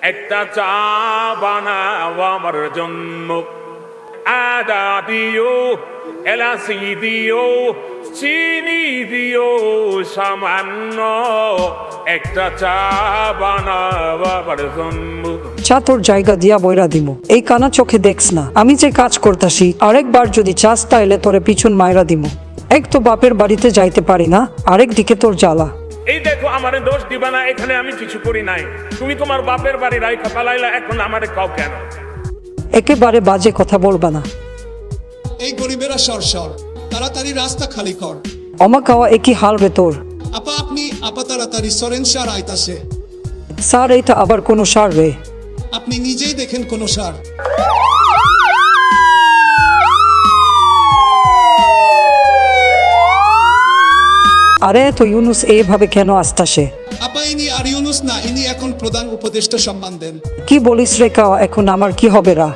একটা চা বানাও আমার জন্য, আদা দিও, এলাচি দিও, চিনি দিও সামান্য, একটা চা বানাও আমার জন্য। চা তোর জায়গা দিয়া বইরা দিমু, এই কানা চোখে দেখস না আমি যে কাজ করতাছি। আরেকবার যদি চাস তাইলে তোরে পিছন মাইরা দিমু। এক তো বাপের বাড়িতে যাইতে পারি না, আরেক দিকে তোর জ্বালা। এই দেখো আমারে দোষ দিবা না, এখানে আমি কিছু করি নাই। তুমি তোমার বাপের বাড়ি রাইখা পালাইলা, এখন আমারে কাও কেন? একেবারে বাজে কথা বলবা না। এই গরিবেরা সরসর, তাড়াতাড়ি রাস্তা খালি কর। অমা খাওয়া একই হাল রে তোর। আপা তাড়াতাড়ি সরেন, সার আইতাছে। স্যার এইটা আবার কোনো সার রে? আপনি নিজেই দেখেন কোন সার। আরে তো ইউনুস এইভাবে কেন আসতাছে? আপা ইনি আর ইউনুস না, ইনি এখন প্রধান উপদেষ্টা সম্মান দেন। কি বলিস রে কাওয়া, এখন আমার কি হবে রা?